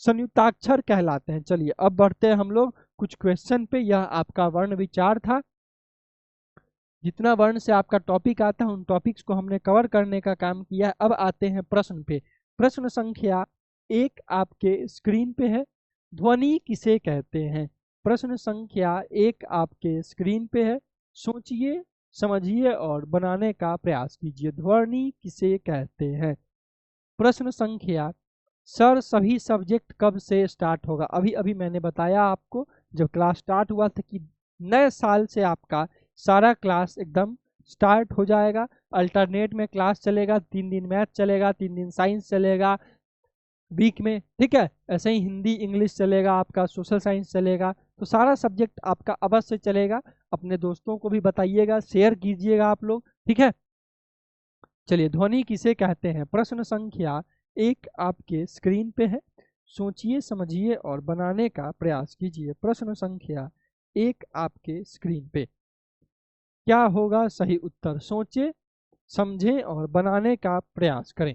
[SPEAKER 1] संयुक्ताक्षर कहलाते हैं। चलिए अब बढ़ते हैं हम लोग कुछ क्वेश्चन पे। यह आपका वर्ण विचार था। जितना वर्ण से आपका टॉपिक आता है उन टॉपिक्स को हमने कवर करने का काम किया। अब आते हैं प्रश्न पे। प्रश्न संख्या 1 आपके स्क्रीन पे है, ध्वनि किसे कहते हैं। प्रश्न संख्या 1 आपके स्क्रीन पे है, सोचिए समझिए और बनाने का प्रयास कीजिए। ध्वनि किसे कहते हैं। प्रश्न संख्या, सर सभी सब्जेक्ट कब से स्टार्ट होगा। अभी अभी मैंने बताया आपको जब क्लास स्टार्ट हुआ था कि नए साल से आपका सारा क्लास एकदम स्टार्ट हो जाएगा। अल्टरनेट में क्लास चलेगा, 3 दिन मैथ चलेगा, 3 दिन साइंस चलेगा वीक में, ठीक है। ऐसे ही हिंदी इंग्लिश चलेगा, आपका सोशल साइंस चलेगा, तो सारा सब्जेक्ट आपका अवश्य चलेगा। अपने दोस्तों को भी बताइएगा, शेयर कीजिएगा आप लोग, ठीक है। चलिए ध्वनि किसे कहते हैं। प्रश्न संख्या 1 आपके स्क्रीन पे है, सोचिए समझिए और बनाने का प्रयास कीजिए। प्रश्न संख्या 1 आपके स्क्रीन पे, क्या होगा सही उत्तर, सोचें समझें और बनाने का प्रयास करें।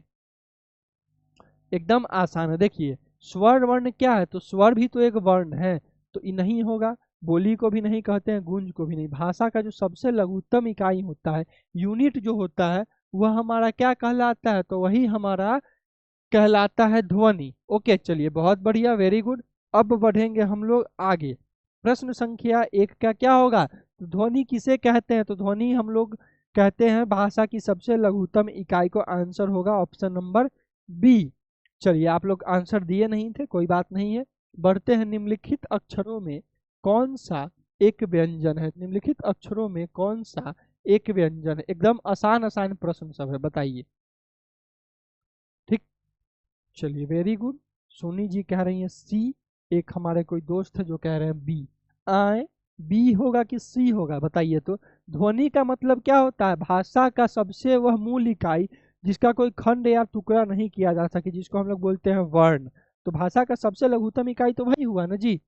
[SPEAKER 1] एकदम आसान है। देखिए स्वर वर्ण क्या है, तो स्वर भी तो एक वर्ण है, तो ये नहीं होगा। बोली को भी नहीं कहते हैं, गूंज को भी नहीं। भाषा का जो सबसे लघुत्तम इकाई होता है, यूनिट जो होता है, वह हमारा क्या कहलाता है, तो वही हमारा कहलाता है ध्वनि। ओके चलिए बहुत बढ़िया, वेरी गुड। अब बढ़ेंगे हम लोग आगे। प्रश्न संख्या 1 का क्या होगा, तो ध्वनि किसे कहते हैं, तो ध्वनि हम लोग कहते हैं भाषा की सबसे लघुत्तम इकाई को। आंसर होगा ऑप्शन नंबर बी। चलिए आप लोग आंसर दिए नहीं थे, कोई बात नहीं है। बढ़ते हैं, निम्नलिखित अक्षरों में कौन सा एक व्यंजन है। निम्नलिखित अक्षरों में कौन सा एक व्यंजन है। एकदम आसान आसान प्रश्न सब है, बताइए। ठीक, चलिए वेरी गुड। सोनी जी कह रही हैं सी, एक हमारे कोई दोस्त है जो कह रहे हैं बी। आए बी होगा कि सी होगा, बताइए तो। ध्वनि का मतलब क्या होता है, भाषा का सबसे वह मूल इकाई जिसका कोई खंड या टुकड़ा नहीं किया जा सके, जिसको हम लोग बोलते हैं वर्ण। तो भाषा का सबसे लघुत्तम इकाई तो वही हुआ ना जी।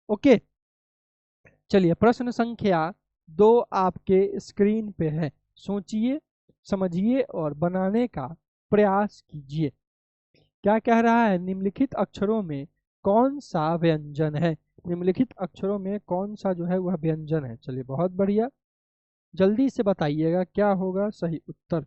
[SPEAKER 1] ओके चलिए प्रश्न संख्या 2 आपके स्क्रीन पे है, सोचिए समझिए और बनाने का प्रयास कीजिए। क्या कह रहा है, निम्नलिखित अक्षरों में कौन सा व्यंजन है। निम्नलिखित अक्षरों में कौन सा जो है वह व्यंजन है। चलिए बहुत बढ़िया, जल्दी से बताइएगा क्या होगा सही उत्तर।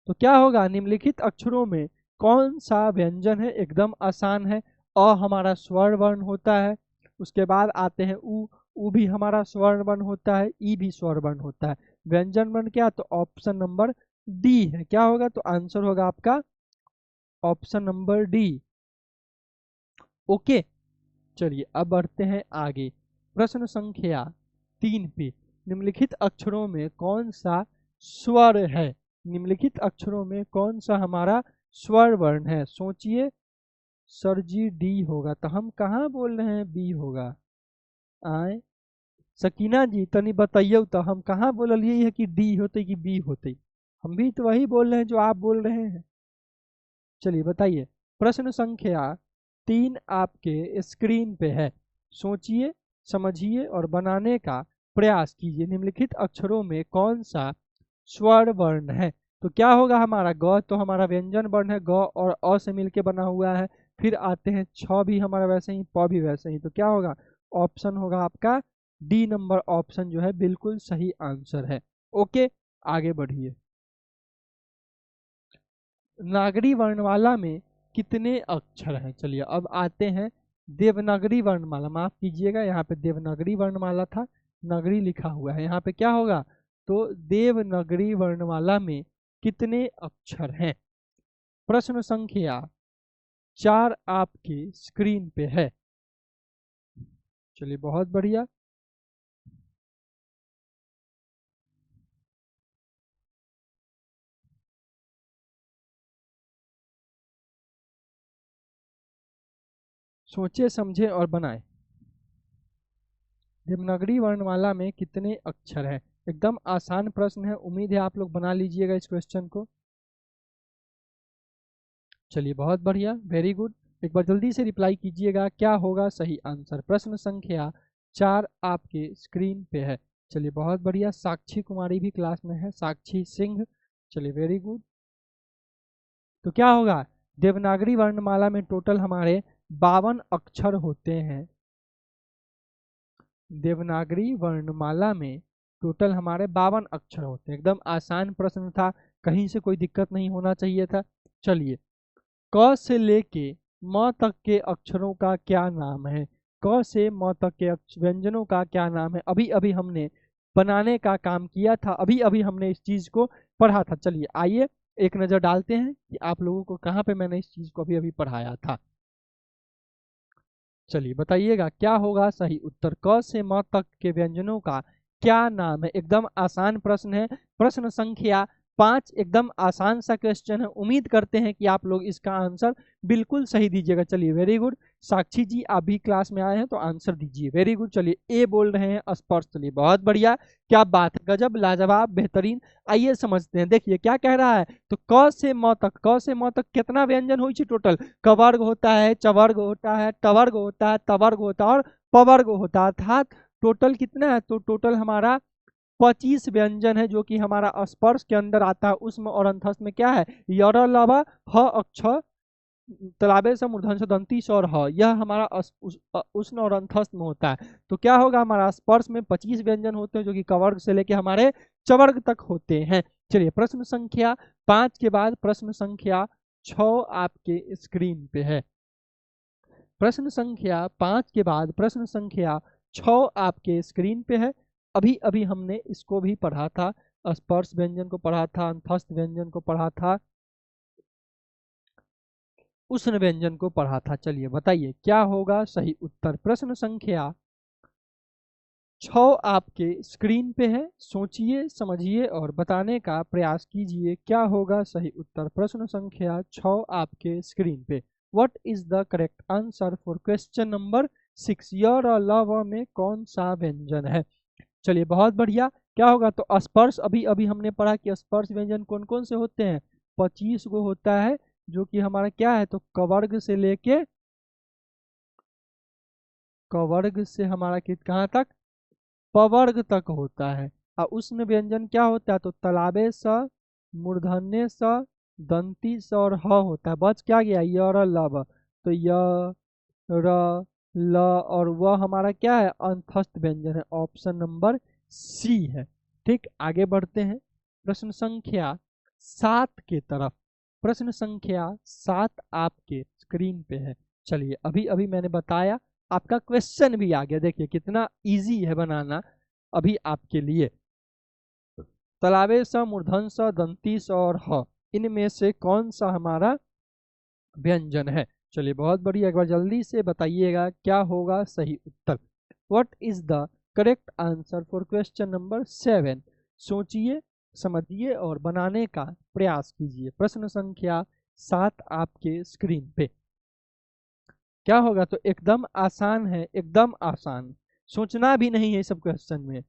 [SPEAKER 1] तो क्या होगा, निम्नलिखित अक्षरों में कौन सा व्यंजन है, एकदम आसान है। अ हमारा स्वर्ण वर्ण होता है, उसके बाद आते हैं उ भी हमारा स्वर्ण वर्ण होता है, ई भी स्वर्ण वर्ण होता है। व्यंजन वर्ण क्या, तो ऑप्शन नंबर डी है। क्या होगा, तो आंसर होगा आपका ऑप्शन नंबर डी। ओके, चलिए अब बढ़ते हैं आगे। प्रश्न संख्या 3 पे, निम्नलिखित अक्षरों में कौन सा स्वर है। निम्नलिखित अक्षरों में कौन सा हमारा स्वर वर्ण है, सोचिए। सर जी डी होगा, तो हम कहाँ बोल रहे हैं बी होगा। आए सकीना जी तनी बताइए, तो हम कहाँ बोलिए है कि डी होते कि बी होते। हम भी तो वही बोल रहे हैं जो आप बोल रहे हैं। चलिए बताइए। प्रश्न संख्या 3 आपके स्क्रीन पे है, सोचिए समझिए और बनाने का प्रयास कीजिए। निम्नलिखित अक्षरों में कौन सा स्वर वर्ण है। तो क्या होगा, हमारा ग तो हमारा व्यंजन वर्ण है, ग और अ से मिलके बना हुआ है। फिर आते हैं छ भी हमारा वैसे ही, प भी वैसे ही। तो क्या होगा, ऑप्शन होगा आपका डी नंबर ऑप्शन जो है बिल्कुल सही आंसर है। ओके, आगे बढ़िए। नागरी वर्णमाला में कितने अक्षर हैं। चलिए अब आते हैं देवनागरी वर्णमाला, माफ कीजिएगा यहाँ पे देवनागरी वर्णमाला था, नगरी लिखा हुआ है, यहाँ पे क्या होगा, तो देवनागरी वर्णमाला में कितने अक्षर हैं। प्रश्न संख्या 4 आपकी स्क्रीन पे है। चलिए बहुत बढ़िया। सोचे समझे और बनाए। देवनागरी वर्णमाला में कितने अक्षर हैं, एकदम आसान प्रश्न है, उम्मीद है आप लोग बना लीजिएगा इस क्वेश्चन को। चलिए बहुत बढ़िया, वेरी गुड। एक बार जल्दी से रिप्लाई कीजिएगा, क्या होगा सही आंसर। प्रश्न संख्या 4 आपके स्क्रीन पे है। चलिए बहुत बढ़िया, साक्षी कुमारी भी क्लास में है, साक्षी सिंह। चलिए वेरी गुड। तो क्या होगा, देवनागरी वर्णमाला में टोटल हमारे 52 अक्षर होते हैं। देवनागरी वर्णमाला में टोटल हमारे 52 अक्षर होते हैं। एकदम आसान प्रश्न था, कहीं से कोई दिक्कत नहीं होना चाहिए था। चलिए, क से लेके म तक के अक्षरों का क्या नाम है। क से म तक के व्यंजनों का क्या नाम है, अभी अभी हमने बनाने का काम किया था, अभी अभी हमने इस चीज को पढ़ा था। चलिए आइए एक नजर डालते हैं कि आप लोगों को कहाँ पे मैंने इस चीज को अभी अभी पढ़ाया था। चलिए बताइएगा क्या होगा सही उत्तर। क से म तक के व्यंजनों का क्या नाम है, एकदम आसान प्रश्न है। प्रश्न संख्या 5 एकदम आसान सा क्वेश्चन है, उम्मीद करते हैं कि आप लोग इसका आंसर बिल्कुल सही दीजिएगा। चलिए वेरी गुड, साक्षी जी आप भी क्लास में आए हैं तो आंसर दीजिए। वेरी गुड, चलिए ए बोल रहे हैं स्पर्श। चलिए बहुत बढ़िया, क्या बात है, गजब लाजवाब बेहतरीन। आइए समझते हैं, देखिए क्या कह रहा है। तो क से म तक, क से म तक कितना व्यंजन हो टोटल। कवर्ग होता है, चवर्ग होता है, टवर्ग होता है, तवर्ग होता है और पवर्ग होता है, अर्थात टोटल कितना है, तो टोटल हमारा 25 व्यंजन है जो कि हमारा स्पर्श के अंदर आता है। उष्म और अंतस्थ में क्या है, यर लव ह अक्ष तलाबे से मूर्धन से दंती और ह, यह हमारा उष्ण और अंतस्थ में होता है। तो क्या होगा, हमारा स्पर्श में 25 व्यंजन होते हैं जो कि कवर्ग से लेके हमारे चवर्ग तक होते हैं। चलिए प्रश्न संख्या 5 के बाद प्रश्न संख्या 6 आपके स्क्रीन पे है। प्रश्न संख्या 5 के बाद प्रश्न संख्या 6 आपके स्क्रीन पे है। अभी अभी हमने इसको भी पढ़ा था, स्पर्श व्यंजन को पढ़ा था, अंतस्थ व्यंजन को पढ़ा था, उष्ण व्यंजन को पढ़ा था। चलिए बताइए क्या होगा सही उत्तर। प्रश्न संख्या 6 आपके स्क्रीन पे है, सोचिए समझिए और बताने का प्रयास कीजिए, क्या होगा सही उत्तर। प्रश्न संख्या 6 आपके स्क्रीन पे। What is the correct answer for question number 6, यर और लव में कौन सा व्यंजन है। चलिए बहुत बढ़िया, क्या होगा, तो स्पर्श अभी अभी हमने पढ़ा कि स्पर्श व्यंजन कौन कौन से होते हैं, 25 गो होता है, जो कि हमारा क्या है, तो कवर्ग से लेके, कवर्ग से हमारा कित कहाँ तक, पवर्ग तक होता है। और उष्ण व्यंजन क्या होता है, तो तलाबे स, मूर्धन्य स, दंती स और ह होता है। बच क्या गया, य र लव, तो य र ल और वह हमारा क्या है, अंतस्थ व्यंजन है, ऑप्शन नंबर सी है। ठीक, आगे बढ़ते हैं। प्रश्न संख्या 7 के तरफ। प्रश्न संख्या 7 आपके स्क्रीन पे है। चलिए अभी अभी मैंने बताया, आपका क्वेश्चन भी आ गया, देखिए कितना इजी है बनाना अभी आपके लिए। तलावे स, मूर्धन स, दंती स और ह, इनमें से कौन सा हमारा व्यंजन है? चलिए बहुत बढ़िया, एक बार जल्दी से बताइएगा क्या होगा सही उत्तर। What is the correct answer for question number 7? सोचिए, समझिए और बनाने का प्रयास कीजिए। प्रश्न संख्या 7 आपके स्क्रीन पे क्या होगा? तो एकदम आसान है, एकदम आसान, सोचना भी नहीं है सब क्वेश्चन में।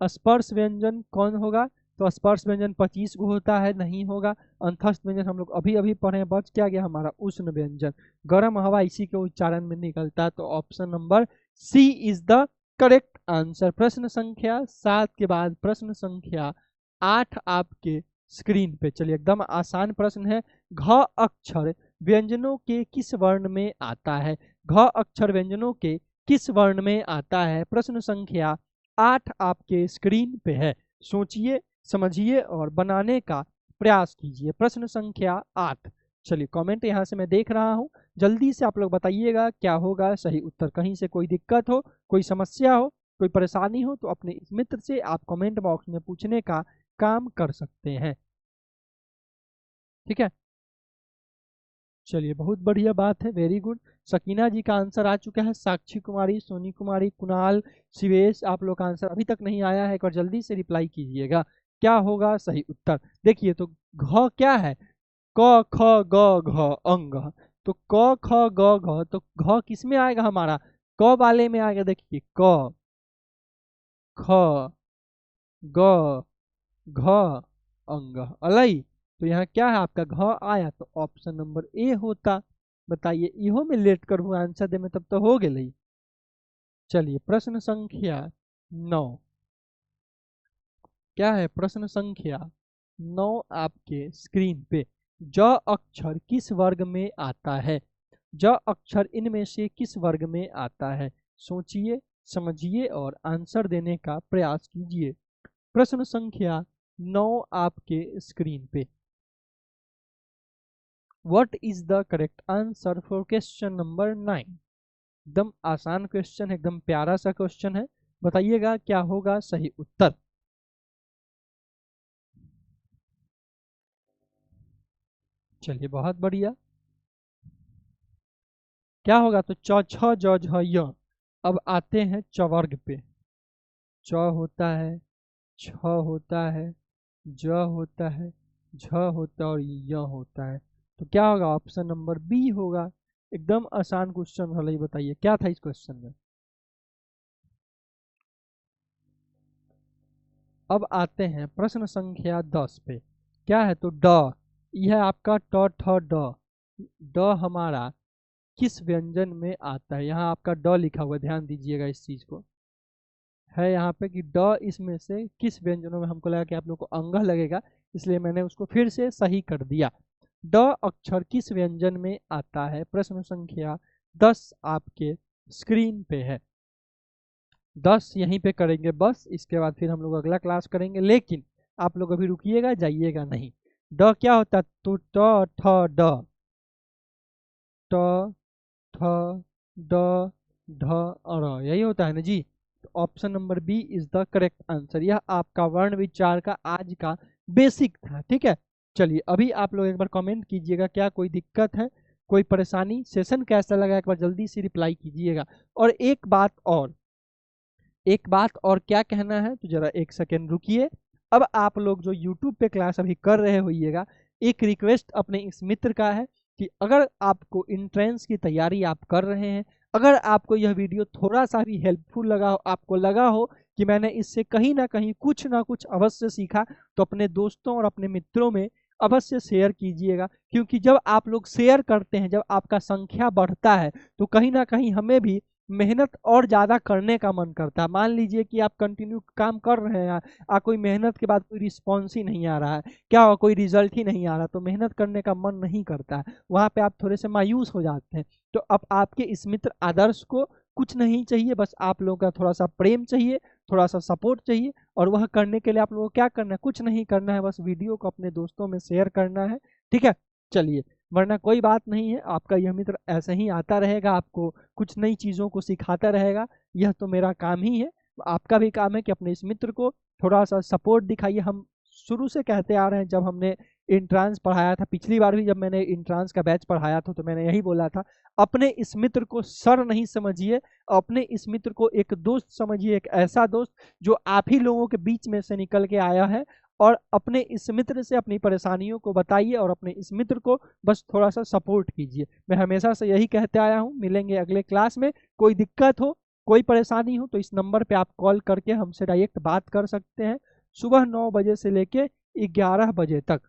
[SPEAKER 1] स्पर्श व्यंजन कौन होगा? तो स्पर्श व्यंजन 25 गो होता है, नहीं होगा। अंतस्थ व्यंजन हम लोग अभी अभी पढ़े, बच क्या गया हमारा? उष्ण व्यंजन, गर्म हवा इसी के उच्चारण में निकलता है। तो option number C is the correct answer. प्रश्न संख्या 7 के बाद प्रश्न संख्या 8 आपके स्क्रीन पे। चलिए एकदम आसान प्रश्न है। घ अक्षर व्यंजनों के किस वर्ण में आता है? घ अक्षर व्यंजनों के किस वर्ण में आता है? प्रश्न संख्या 8 आपके स्क्रीन पे है। सोचिए, समझिए और बनाने का प्रयास कीजिए। प्रश्न संख्या 8। चलिए कमेंट यहाँ से मैं देख रहा हूँ, जल्दी से आप लोग बताइएगा क्या होगा सही उत्तर। कहीं से कोई दिक्कत हो, कोई समस्या हो, कोई परेशानी हो तो अपने इस मित्र से आप कमेंट बॉक्स में पूछने का काम कर सकते हैं, ठीक है। चलिए बहुत बढ़िया बात है, वेरी गुड। सकीना जी का आंसर आ चुका है, साक्षी कुमारी, सोनी कुमारी, कुणाल, शिवेश, आप लोग का आंसर अभी तक नहीं आया है, एक बार जल्दी से रिप्लाई कीजिएगा क्या होगा सही उत्तर। देखिए तो घ क्या है? क ख ग घ अंग। तो क ख ग घ, तो घ किस में आएगा हमारा? क वाले में आएगा। देखिए क ख ग घ अंग अलई। तो यहाँ क्या है आपका? घ आया, तो ऑप्शन नंबर ए होता। बताइए, इहो में लेट कर हुआ आंसर दे में तब तो हो गई। चलिए प्रश्न संख्या 9 क्या है? प्रश्न संख्या 9 आपके स्क्रीन पे। ज अक्षर किस वर्ग में आता है? ज अक्षर इनमें से किस वर्ग में आता है? सोचिए, समझिए और आंसर देने का प्रयास कीजिए। प्रश्न संख्या 9 आपके स्क्रीन पे। What is the correct answer for question number 9? एकदम आसान क्वेश्चन है, एकदम प्यारा सा क्वेश्चन है, बताइएगा क्या होगा सही उत्तर। चलिए बहुत बढ़िया, क्या होगा? तो च छ ज झ य। अब आते हैं चवर्ग पे। च होता है, छ होता है, ज होता है, झ होता है और य होता है। तो क्या होगा? ऑप्शन नंबर बी होगा। एकदम आसान क्वेश्चन है, बताइए क्या था इस क्वेश्चन में। अब आते हैं प्रश्न संख्या 10 पे। क्या है? तो ड, यह आपका ट ठ ड। ड हमारा किस व्यंजन में आता है? यहाँ आपका ड लिखा हुआ है, ध्यान दीजिएगा इस चीज को, है यहाँ पे कि ड इसमें से किस व्यंजनों में। हमको लगा कि आप लोग को अंगह लगेगा, इसलिए मैंने उसको फिर से सही कर दिया। ड अक्षर किस व्यंजन में आता है? प्रश्न संख्या 10 आपके स्क्रीन पे है। 10 यहीं पे करेंगे बस, इसके बाद फिर हम लोग अगला क्लास करेंगे, लेकिन आप लोग अभी रुकिएगा, जाइएगा नहीं। ड क्या होता है? तो ट ठ ड, ट ठ ड ढ और यही होता है ना जी। तो option number B is the correct answer. यह आपका वर्ण विचार का आज का बेसिक था, ठीक है। चलिए अभी आप लोग एक बार कमेंट कीजिएगा क्या कोई दिक्कत है, कोई परेशानी, सेशन कैसा लगा, एक बार जल्दी से रिप्लाई कीजिएगा। और एक बात और, एक बात और क्या कहना है, तो जरा एक सेकेंड रुकिए। अब आप लोग जो YouTube पे क्लास अभी कर रहे होइएगा, एक रिक्वेस्ट अपने इस मित्र का है कि अगर आपको इंट्रेंस की तैयारी आप कर रहे हैं, अगर आपको यह वीडियो थोड़ा सा भी हेल्पफुल लगा हो, आपको लगा हो कि मैंने इससे कहीं ना कुछ अवश्य सीखा, तो अपने दोस्तों और अपने मित्रों में अवश्य शेयर कीजिएगा। क्योंकि जब आप लोग शेयर करते हैं, जब आपका संख्या बढ़ता है, तो कहीं ना कहीं हमें भी मेहनत और ज़्यादा करने का मन करता है। मान लीजिए कि आप कंटिन्यू काम कर रहे हैं, कोई मेहनत के बाद कोई रिस्पॉन्स ही नहीं आ रहा है, क्या हुआ, कोई रिजल्ट ही नहीं आ रहा, तो मेहनत करने का मन नहीं करता है, वहाँ पे आप थोड़े से मायूस हो जाते हैं। तो अब आपके इस मित्र आदर्श को कुछ नहीं चाहिए, बस आप लोगों का थोड़ा सा प्रेम चाहिए, थोड़ा सा सपोर्ट चाहिए। और वह करने के लिए आप लोगों को क्या करना है, कुछ नहीं करना है, बस वीडियो को अपने दोस्तों में शेयर करना है, ठीक है। चलिए, वरना कोई बात नहीं है, आपका यह मित्र ऐसे ही आता रहेगा, आपको कुछ नई चीज़ों को सिखाता रहेगा। यह तो मेरा काम ही है, आपका भी काम है कि अपने इस मित्र को थोड़ा सा सपोर्ट दिखाइए। हम शुरू से कहते आ रहे हैं, जब हमने इंट्रांस पढ़ाया था, पिछली बार भी जब मैंने इंट्रांस का बैच पढ़ाया था तो मैंने यही बोला था, अपने इस मित्र को सर नहीं समझिए, अपने इस मित्र को एक दोस्त समझिए, एक ऐसा दोस्त जो आप ही लोगों के बीच में से निकल के आया है। और अपने इस मित्र से अपनी परेशानियों को बताइए और अपने इस मित्र को बस थोड़ा सा सपोर्ट कीजिए। मैं हमेशा से यही कहते आया हूँ। मिलेंगे अगले क्लास में। कोई दिक्कत हो, कोई परेशानी हो तो इस नंबर पे आप कॉल करके हमसे डायरेक्ट बात कर सकते हैं, सुबह 9 बजे से लेके 11 बजे तक,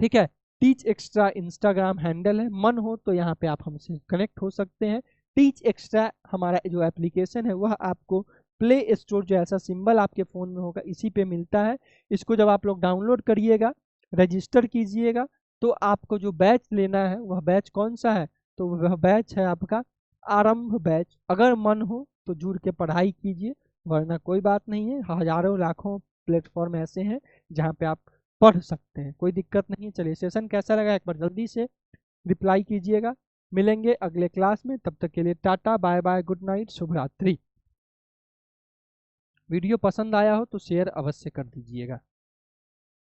[SPEAKER 1] ठीक है। टीच एक्स्ट्रा इंस्टाग्राम हैंडल है, मन हो तो यहाँ पे आप हमसे कनेक्ट हो सकते हैं। टीच एक्स्ट्रा हमारा जो एप्लीकेशन है वह आपको प्ले स्टोर, जो ऐसा सिंबल आपके फ़ोन में होगा इसी पे मिलता है। इसको जब आप लोग डाउनलोड करिएगा, रजिस्टर कीजिएगा, तो आपको जो बैच लेना है वह बैच कौन सा है, तो वह बैच है आपका आरंभ बैच। अगर मन हो तो जुड़ के पढ़ाई कीजिए, वरना कोई बात नहीं है। हज़ारों लाखों प्लेटफॉर्म ऐसे हैं जहाँ पे आप पढ़ सकते हैं, कोई दिक्कत नहीं है। चलिए, सेशन कैसा लगा एक बार जल्दी से रिप्लाई कीजिएगा। मिलेंगे अगले क्लास में, तब तक के लिए tata, bye bye, good night, शुभ रात्रि। वीडियो पसंद आया हो तो शेयर अवश्य कर दीजिएगा।